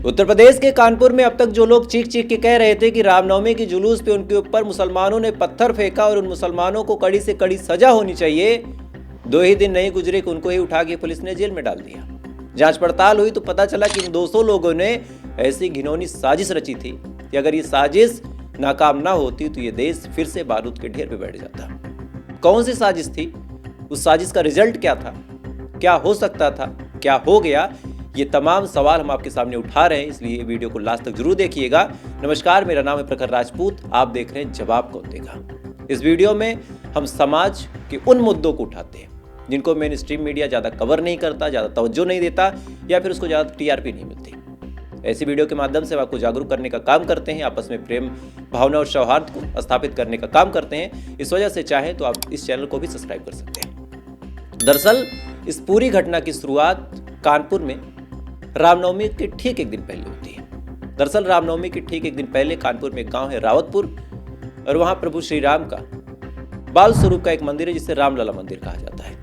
उत्तर प्रदेश के कानपुर में अब तक जो लोग चीख चीख के कह रहे थे कि रामनवमी की जुलूस पे उनके ऊपर मुसलमानों ने पत्थर फेंका और उन मुसलमानों को कड़ी से कड़ी सजा होनी चाहिए, 2 ही दिन नहीं गुजरे कि उनको ही उठा के पुलिस ने जेल में डाल दिया। जांच पड़ताल हुई तो पता चला कि इन 200 लोगों ने ऐसी घिनौनी साजिश रची थी कि अगर ये साजिश नाकाम ना होती तो ये देश फिर से बारूद के ढेर पे बैठ जाता। कौन सी साजिश थी, उस साजिश का रिजल्ट क्या था, क्या हो सकता था, क्या हो गया, ये तमाम सवाल हम आपके सामने उठा रहे हैं, इसलिए वीडियो को लास्ट तक जरूर देखिएगा। नमस्कार, मेरा नाम है प्रखर राजपूत, आप देख रहे हैं जवाब कौन देगा। इस वीडियो में हम समाज के उन मुद्दों को उठाते हैं जिनको मेन स्ट्रीम मीडिया ज़्यादा कवर नहीं करता, ज़्यादा तवज्जो नहीं देता या फिर उसको ज़्यादा टीआरपी नहीं मिलती। ऐसी वीडियो के माध्यम से हम आपको जागरूक करने का काम करते हैं, आपस में प्रेम भावना और सौहार्द को स्थापित करने का काम करते हैं। इस वजह से चाहें तो आप इस चैनल को भी सब्सक्राइब कर सकते हैं। दरअसल इस पूरी घटना की शुरुआत कानपुर में रामनवमी के ठीक एक दिन पहले होती है। दरअसल रामनवमी के ठीक एक दिन पहले कानपुर में एक गांव है रावतपुर, और वहां प्रभु श्री राम का बाल स्वरूप का एक मंदिर है जिसे रामलला मंदिर कहा जाता है।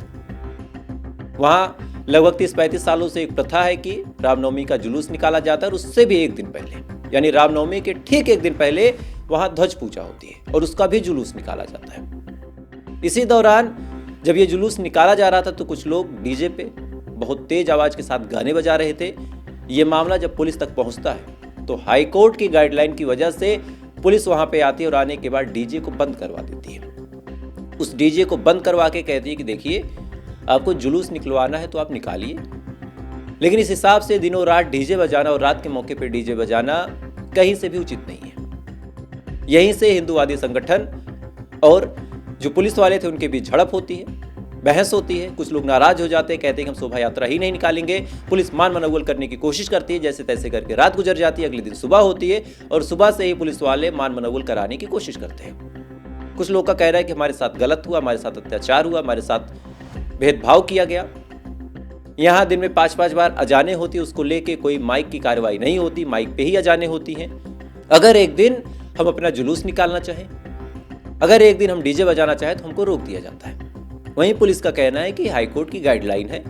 वहां लगभग 30-35 सालों से एक प्रथा है कि रामनवमी का जुलूस निकाला जाता है, और उससे भी एक दिन पहले यानी रामनवमी के ठीक एक दिन पहले वहां ध्वज पूजा होती है और उसका भी जुलूस निकाला जाता है। इसी दौरान जब ये जुलूस निकाला जा रहा था तो कुछ लोग डीजे पे बहुत तेज आवाज के साथ गाने बजा रहे थे। ये मामला जब पुलिस तक पहुंचता है तो हाई कोर्ट की गाइडलाइन की वजह से पुलिस वहां पे आती है और आने के बाद डीजे को बंद करवा देती है। उस डीजे को बंद करवा के कहती है कि देखिए, आपको जुलूस निकलवाना है तो आप निकालिए, लेकिन इस हिसाब से दिनों रात डीजे बजाना और रात के मौके पर डीजे बजाना कहीं से भी उचित नहीं है। यहीं से हिंदूवादी संगठन और जो पुलिस वाले थे उनके बीच झड़प होती है, बहस होती है। कुछ लोग नाराज हो जाते हैं, कहते हैं कि हम शोभा यात्रा ही नहीं निकालेंगे। पुलिस मान मनौवल करने की कोशिश करती है, जैसे तैसे करके रात गुजर जाती है, अगले दिन सुबह होती है और सुबह से ही पुलिस वाले मान मनौवल कराने की कोशिश करते हैं। कुछ लोग का कहना है कि हमारे साथ गलत हुआ, हमारे साथ अत्याचार हुआ, हमारे साथ भेदभाव किया गया। यहाँ दिन में 5-5 बार अजाने होती है, उसको लेके कोई माइक की कार्रवाई नहीं होती, माइक पे ही अजाने होती हैं। अगर एक दिन हम अपना जुलूस निकालना चाहें, अगर एक दिन हम डीजे बजाना चाहें तो हमको रोक दिया जाता है। वहीं पुलिस का कहना है कि हाईकोर्ट की गाइडलाइन है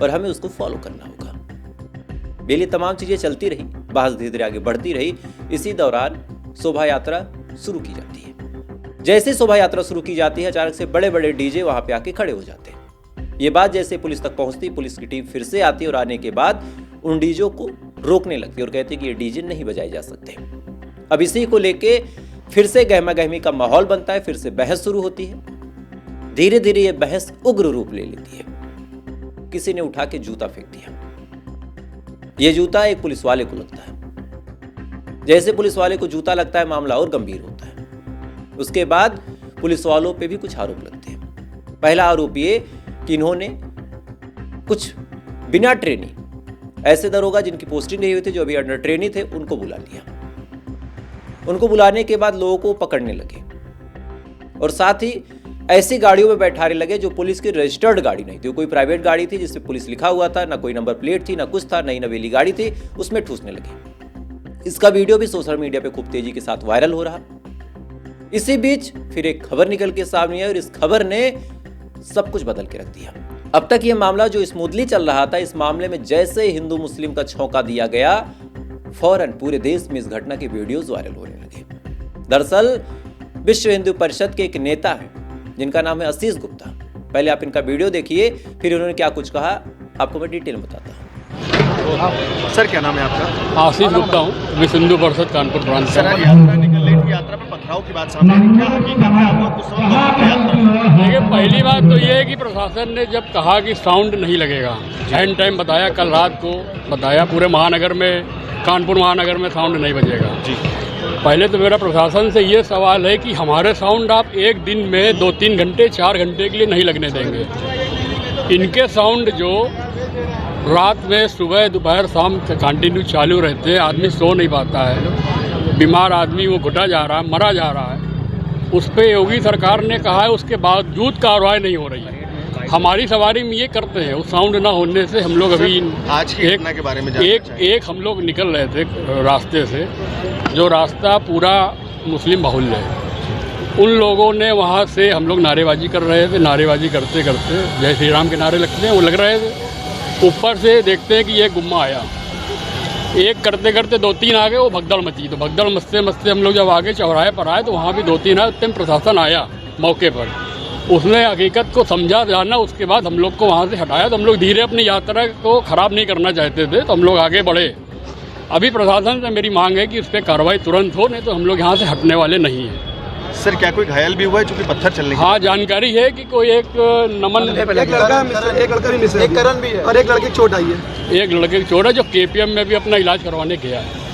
और हमें उसको फॉलो करना होगा। बेली तमाम चीजें चलती रही, बहस धीरे धीरे आगे बढ़ती रही। इसी दौरान शोभा यात्रा शुरू की जाती है। जैसे शोभा यात्रा शुरू की जाती है, अचानक से बड़े बड़े डीजे वहां पे आके खड़े हो जाते हैं। ये बात जैसे पुलिस तक पहुंचती, पुलिस की टीम फिर से आती है और आने के बाद उन डीजे को रोकने लगती है और कहती है कि ये डीजे नहीं बजाए जा सकते। अब इसी को लेके फिर से गहमा गहमी का माहौल बनता है, फिर से बहस शुरू होती है। धीरे धीरे ये बहस उग्र रूप ले लेती है। किसी ने उठा के जूता फेंक दिया। ये जूता एक पुलिस वाले को लगता है। जैसे पुलिस वाले को जूता लगता है, मामला और गंभीर होता है। उसके बाद पुलिस वालों पे भी कुछ आरोप लगते हैं। पहला आरोप ये कि इन्होंने कुछ बिना ट्रेनिंग ऐसे दरोगा जिनकी पोस्टिंग नहीं हुई थी, जो अभी अंडर ट्रेनिंग थे, उनको बुला लिया। उनको बुलाने के बाद लोगों को पकड़ने लगे और साथ ही ऐसी गाड़ियों में बैठाने लगे जो पुलिस की रजिस्टर्ड गाड़ी नहीं थी। कोई प्राइवेट गाड़ी थी जिसपे पुलिस लिखा हुआ था, ना कोई नंबर प्लेट थी, ना कुछ था, नई नवेली गाड़ी थी, उसमें ठूसने लगे। इसका वीडियो भी सोशल मीडिया पे खूब तेजी के साथ वायरल हो रहा। इसी बीच फिर एक खबर निकल के सामने आई और इस खबर ने सब कुछ बदल के रख दिया। अब तक ये मामला जो स्मूथली चल रहा था, इस मामले में जैसे हिंदू मुस्लिम का छौंका दिया गया, फौरन पूरे देश में इस घटना के वीडियोज वायरल होने लगे। दरअसल विश्व हिंदू परिषद के एक नेता है जिनका नाम है आशीष गुप्ता। पहले आप इनका वीडियो देखिए, फिर उन्होंने क्या कुछ कहा आपको मैं डिटेल में बताता हूँ। सर, क्या नाम है आपका? आशीष गुप्ता हूँ, विश्व हिंदू परिषद कानपुर ब्रांच। सर, यात्रा निकल रही थी, यात्रा में पथराव की बात सामने आई, क्या हकीकत है? आप लोग कुछ समय देखिए, पहली बात तो ये है कि प्रशासन ने जब कहा कि साउंड नहीं लगेगा, एंड टाइम बताया, कल रात को बताया पूरे महानगर में, कानपुर महानगर में साउंड नहीं बजेगा जी। पहले तो मेरा प्रशासन से ये सवाल है कि हमारे साउंड आप एक दिन में 2-3 घंटे 4 घंटे के लिए नहीं लगने देंगे। इनके साउंड जो रात में सुबह दोपहर शाम कंटिन्यू चालू रहते हैं, आदमी सो नहीं पाता है, बीमार आदमी वो घुटा जा रहा है, मरा जा रहा है, उस पर योगी सरकार ने कहा है, उसके बावजूद कार्रवाई नहीं हो रही है। हमारी सवारी में ये करते हैं, उस साउंड ना होने से हम लोग अभी आज की घटना के बारे में एक हम लोग निकल रहे थे रास्ते से, जो रास्ता पूरा मुस्लिम बाहुल्य है। उन लोगों ने वहाँ से हम लोग नारेबाजी कर रहे थे, नारेबाजी करते करते जय श्री राम के नारे लगते हैं वो लग रहे थे। ऊपर से देखते हैं कि ये गुम्मा आया, एक करते करते 2-3 आ गए, वो भगदड़ मची। तो भगदड़ मचते मचते हम लोग जब आगे चौराहे पर आए तो वहाँ भी 2-3 आए, उतने प्रशासन आया मौके पर। उसने हकीकत को समझा जाना, उसके बाद हम लोग को वहाँ से हटाया। तो हम लोग धीरे अपनी यात्रा को ख़राब नहीं करना चाहते थे, तो हम लोग आगे बढ़े। अभी प्रशासन से मेरी मांग है कि उस पर कार्रवाई तुरंत हो, नहीं तो हम लोग यहाँ से हटने वाले नहीं हैं। सर क्या कोई घायल भी हुआ है चूंकि पत्थर चलने की? हाँ, जानकारी है कि कोई एक नमन, एक लड़का भी मिस है, एक करण भी है और एक लड़के की चोट आई है। एक लड़के की चोट है जो KPM में भी अपना इलाज करवाने गया है।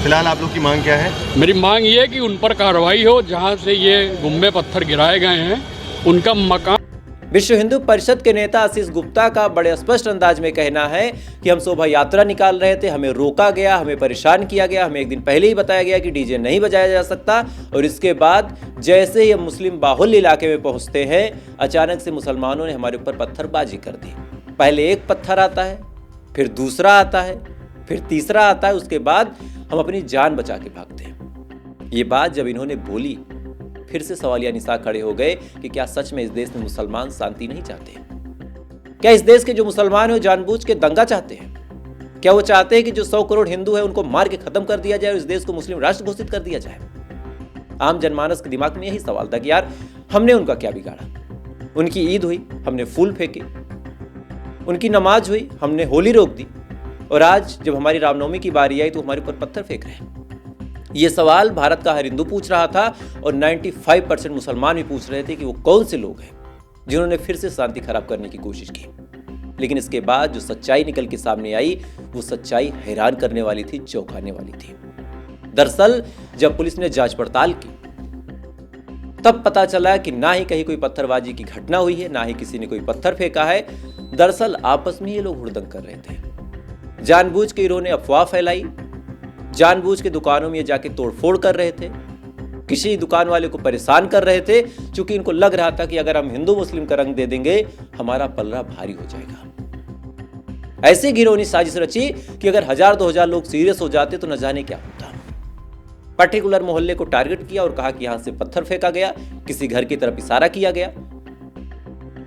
फिलहाल आप लोग की मांग क्या है? मेरी मांग ये है कि उन पर कार्रवाई हो, जहाँ से ये गुम्बे पत्थर गिराए गए हैं उनका मकान। विश्व हिंदू परिषद के नेता आशीष गुप्ता का बड़े स्पष्ट अंदाज में कहना है कि हम शोभा यात्रा निकाल रहे थे, हमें रोका गया, हमें परेशान किया गया, हमें एक दिन पहले ही बताया गया कि डीजे नहीं बजाया जा सकता, और इसके बाद जैसे ही हम मुस्लिम बाहुल्य इलाके में पहुंचते हैं अचानक से मुसलमानों ने हमारे ऊपर पत्थरबाजी कर दी। पहले एक पत्थर आता है, फिर दूसरा आता है, फिर तीसरा आता है, उसके बाद हम अपनी जान बचा के भागते हैं। ये बात जब इन्होंने बोली फिर से सवालिया निशान खड़े हो गए कि क्या सच में इस देश में मुसलमान शांति नहीं चाहते? क्या इस देश के जो मुसलमान हैं वो जानबूझ के दंगा चाहते हैं? क्या वो चाहते हैं कि जो 100 करोड़ हिंदू है उनको मार के खत्म कर दिया जाए और इस देश को मुस्लिम राष्ट्र घोषित कर दिया जाए? आम जनमानस के दिमाग में यही सवाल था कि यार हमने उनका क्या बिगाड़ा? उनकी ईद हुई, हमने फूल फेंके, उनकी नमाज हुई, हमने होली रोक दी, और आज जब हमारी रामनवमी की बारी आई तो हमारे ऊपर पत्थर फेंक रहे हैं। ये सवाल भारत का हर हिंदू पूछ रहा था और 95% मुसलमान भी पूछ रहे थे कि वो कौन से लोग हैं जिन्होंने फिर से शांति खराब करने की कोशिश की। लेकिन इसके बाद जो सच्चाई निकल के सामने आई वो सच्चाई हैरान करने वाली थी, चौंकाने वाली थी। दरअसल जब पुलिस ने जांच पड़ताल की तब पता चला कि ना ही कहीं कोई पत्थरबाजी की घटना हुई है, ना ही किसी ने कोई पत्थर फेंका है। दरअसल आपस में ये लोग हुड़दंग कर रहे थे। जानबूझ के इन्होंने अफवाह फैलाई, जानबूझ के दुकानों में जाके तोड़फोड़ कर रहे थे, किसी दुकान वाले को परेशान कर रहे थे, क्योंकि इनको लग रहा था कि अगर हम हिंदू मुस्लिम का रंग दे देंगे हमारा पलड़ा भारी हो जाएगा। ऐसी घिनौनी साजिश रची कि अगर 1000-2000 लोग सीरियस हो जाते तो न जाने क्या होता। पर्टिकुलर मोहल्ले को टारगेट किया और कहा कि यहां से पत्थर फेंका गया, किसी घर की तरफ इशारा किया गया।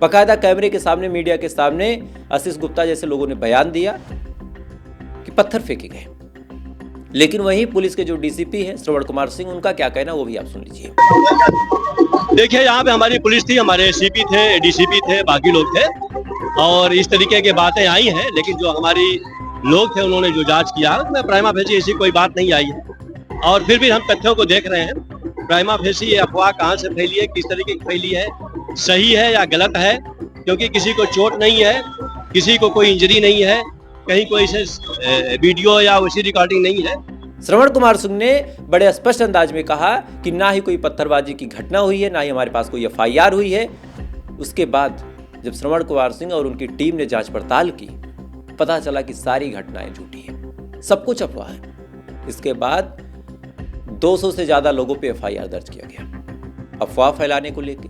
बाकायदा कैमरे के सामने, मीडिया के सामने आशीष गुप्ता जैसे लोगों ने बयान दिया कि पत्थर फेंके गए। लेकिन वहीं पुलिस के जो DCP हैं श्रवण कुमार सिंह, उनका क्या कहना वो भी आप सुन लीजिए। देखिए, यहाँ पे हमारी पुलिस थी, हमारे CP थे, DCP थे, बाकी लोग थे, और इस तरीके की बातें आई हैं। लेकिन जो हमारी लोग थे उन्होंने जो जांच किया उसमें प्राइमा फेसी ऐसी कोई बात नहीं आई है। और फिर भी हम तथ्यों को देख रहे हैं। प्राइमा फेसी ये अफवाह कहाँ से फैली है, किस तरीके की फैली है, सही है या गलत है, क्योंकि किसी को चोट नहीं है, किसी को कोई इंजरी नहीं है, कहीं कोई ऐसे वीडियो या वैसी रिकॉर्डिंग नहीं है। श्रवण कुमार सिंह ने बड़े स्पष्ट अंदाज में कहा कि ना ही कोई पत्थरबाजी की घटना हुई है, ना ही हमारे पास कोई FIR हुई है। उसके बाद जब श्रवण कुमार सिंह और उनकी टीम ने जांच पड़ताल की, पता चला कि सारी घटनाएं झूठी हैं, सब कुछ अफवाह है। इसके बाद 200 से ज्यादा लोगों पे FIR दर्ज किया गया, अफवाह फैलाने को लेके,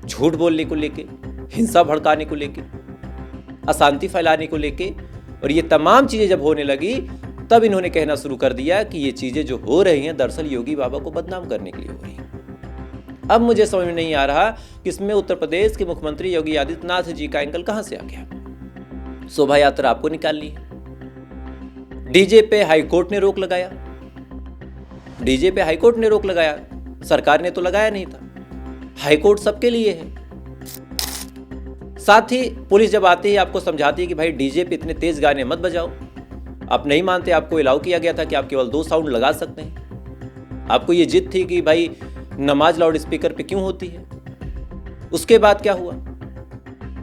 झूठ बोलने को लेके, हिंसा भड़काने को लेके, अशांति फैलाने को लेके। और ये तमाम चीजें जब होने लगी तब इन्होंने कहना शुरू कर दिया कि ये चीजें जो हो रही हैं दरअसल योगी बाबा को बदनाम करने के लिए हो रही हैं। अब मुझे समझ में नहीं आ रहा कि इसमें उत्तर प्रदेश के मुख्यमंत्री योगी आदित्यनाथ जी का एंगल कहां से आ गया। शोभा यात्रा आपको निकालनी है, डीजे पे हाईकोर्ट ने रोक लगाया, डीजे पे हाईकोर्ट ने रोक लगाया, सरकार ने तो लगाया नहीं था। हाईकोर्ट सबके लिए है। साथ ही पुलिस जब आती है आपको समझाती है कि भाई डीजे पे इतने तेज गाने मत बजाओ। आप नहीं मानते, आपको अलाउ किया गया था कि आप केवल 2 साउंड लगा सकते हैं। आपको ये जिद थी कि भाई नमाज लाउड स्पीकर पे क्यों होती है। उसके बाद क्या हुआ,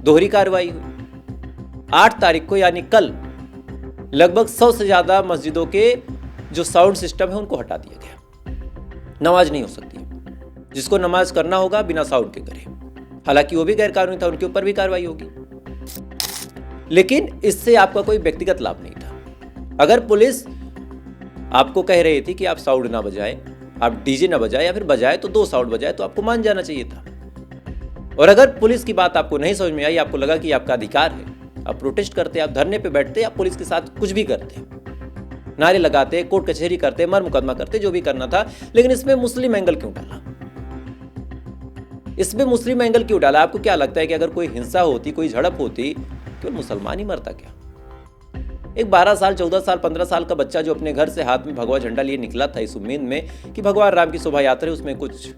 दोहरी कार्रवाई हुई। 8 तारीख को यानी कल लगभग 100 से ज्यादा मस्जिदों के जो साउंड सिस्टम है उनको हटा दिया गया। नमाज नहीं हो सकती है, जिसको नमाज करना होगा बिना साउंड के करे। हालांकि वो भी गैर कानूनी था, उनके ऊपर भी कार्रवाई होगी, लेकिन इससे आपका कोई व्यक्तिगत लाभ नहीं था। अगर पुलिस आपको कह रही थी कि आप साउंड ना बजाएं, आप डीजे ना बजाएं, या फिर बजाए तो 2 साउंड बजाए, तो आपको मान जाना चाहिए था। और अगर पुलिस की बात आपको नहीं समझ में आई, आपको लगा कि आपका अधिकार है, आप प्रोटेस्ट करते, आप धरने पे बैठते, आप पुलिस के साथ कुछ भी करते, नारे लगाते, कोर्ट कचहरी करते, मर मुकदमा करते, जो भी करना था। लेकिन इसमें मुस्लिम एंगल क्यों डाला? इसमें मुस्लिम एंगल क्यों डाला? आपको क्या लगता है कि अगर कोई हिंसा होती, कोई झड़प होती, केवल मुसलमान ही मरता क्या? एक 12 साल 14 साल 15 साल का बच्चा जो अपने घर से हाथ में भगवा झंडा लिए निकला था इस उम्मीद में कि भगवान राम की शोभा यात्रा है, उसमें कुछ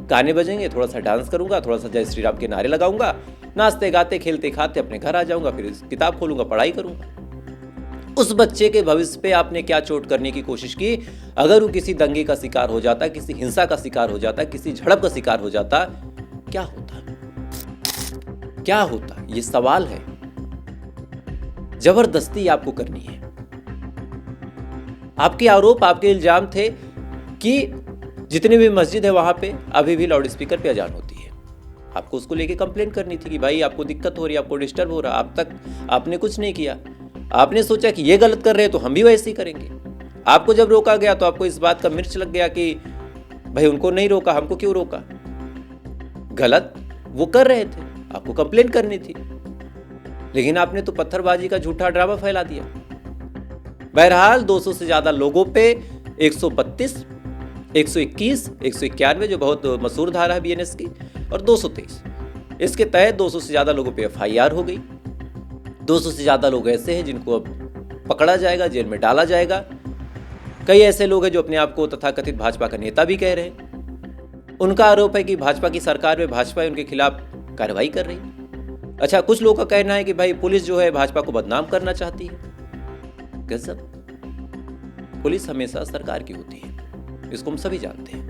गाने बजेंगे, थोड़ा सा डांस करूंगा, थोड़ा सा जय श्री राम के नारे लगाऊंगा, नाचते गाते खेलते खाते अपने घर आ जाऊंगा, फिर किताब खोलूंगा, पढ़ाई करूंगा। उस बच्चे के भविष्य पे आपने क्या चोट करने की कोशिश की? अगर वो किसी दंगे का शिकार हो जाता, किसी हिंसा का शिकार हो जाता, किसी झड़प का शिकार हो जाता, क्या होता? क्या होता? ये सवाल है। जबरदस्ती आपको करनी है। आपके आरोप, आपके इल्जाम थे कि जितने भी मस्जिद है वहां पे अभी भी लाउड स्पीकर पे अजान होती है। आपको उसको लेके कंप्लेंट करनी थी कि भाई आपको दिक्कत हो रही है, आपको डिस्टर्ब हो रहा है। अब तक आपने कुछ नहीं किया। आपने सोचा कि ये गलत कर रहे हैं तो हम भी वैसे ही करेंगे। आपको जब रोका गया तो आपको इस बात का मिर्च लग गया कि भाई उनको नहीं रोका, हमको क्यों रोका? गलत वो कर रहे थे, आपको कंप्लेंट करनी थी, लेकिन आपने तो पत्थरबाजी का झूठा ड्रामा फैला दिया। बहरहाल 200 से ज्यादा लोगों पे 132, 121, 191 जो बहुत मशहूर धारा है बीएनएस की, और 223, इसके तहत 200 से ज्यादा लोगों पे एफआईआर हो गई। 200 से ज्यादा लोग ऐसे हैं जिनको अब पकड़ा जाएगा, जेल में डाला जाएगा। कई ऐसे लोग हैं जो अपने आप को तथाकथित भाजपा का नेता भी कह रहे हैं। उनका आरोप है कि भाजपा की सरकार में भाजपा उनके खिलाफ कार्रवाई कर रही है। अच्छा, कुछ लोगों का कहना है कि भाई पुलिस जो है भाजपा को बदनाम करना चाहती है। गजब, पुलिस हमेशा सरकार की होती है, इसको हम सभी जानते हैं।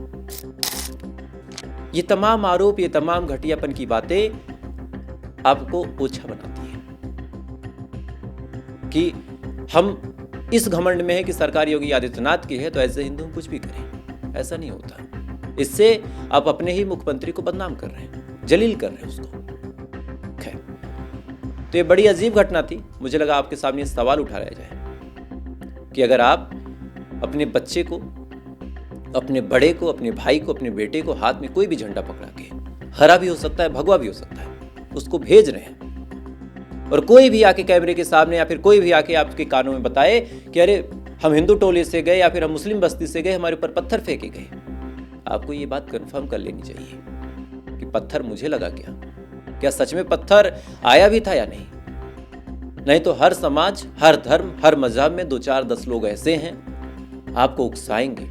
ये तमाम आरोप, ये तमाम घटियापन की बातें आपको ओछा बनाती है कि हम इस घमंड में है कि सरकार योगी आदित्यनाथ की है तो ऐसे हिंदू कुछ भी करें। ऐसा नहीं होता। इससे आप अपने ही मुख्यमंत्री को बदनाम कर रहे हैं, जलील कर रहे हैं उसको। खैर, तो ये बड़ी अजीब घटना थी। मुझे लगा आपके सामने सवाल उठाया जाए कि अगर आप अपने बच्चे को, अपने बड़े को, अपने भाई को, अपने बेटे को हाथ में कोई भी झंडा पकड़ा के, हरा भी हो सकता है, भगवा भी हो सकता है, उसको भेज रहे हैं, और कोई भी आके कैमरे के सामने या फिर कोई भी आके आपके कानों में बताए कि अरे हम हिंदू टोले से गए या फिर हम मुस्लिम बस्ती से गए, हमारे ऊपर पत्थर फेंके गए, आपको ये बात कंफर्म कर लेनी चाहिए कि पत्थर मुझे लगा क्या सच में पत्थर आया भी था या नहीं? नहीं तो हर समाज, हर धर्म, हर मजहब में 2, 4, 10 लोग ऐसे हैं आपको उकसाएंगे,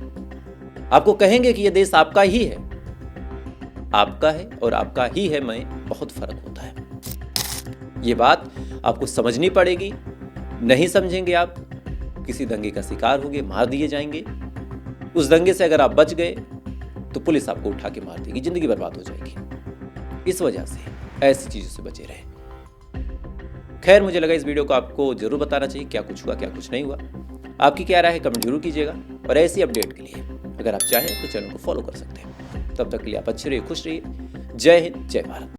आपको कहेंगे कि ये देश आपका ही है। आपका है और आपका ही है में बहुत फर्क होता है। ये बात आपको समझनी पड़ेगी। नहीं समझेंगे आप, किसी दंगे का शिकार होंगे, मार दिए जाएंगे। उस दंगे से अगर आप बच गए तो पुलिस आपको उठा के मार देगी, जिंदगी बर्बाद हो जाएगी। इस वजह से ऐसी चीजों से बचे रहे। खैर, मुझे लगा इस वीडियो को आपको जरूर बताना चाहिए, क्या कुछ हुआ, क्या कुछ नहीं हुआ। आपकी क्या राय है कमेंट जरूर कीजिएगा, और ऐसी अपडेट के लिए अगर आप चाहें तो चैनल को फॉलो कर सकते हैं। तब तक के लिए आप अच्छे रहिए, खुश रहिए। जय हिंद, जय भारत।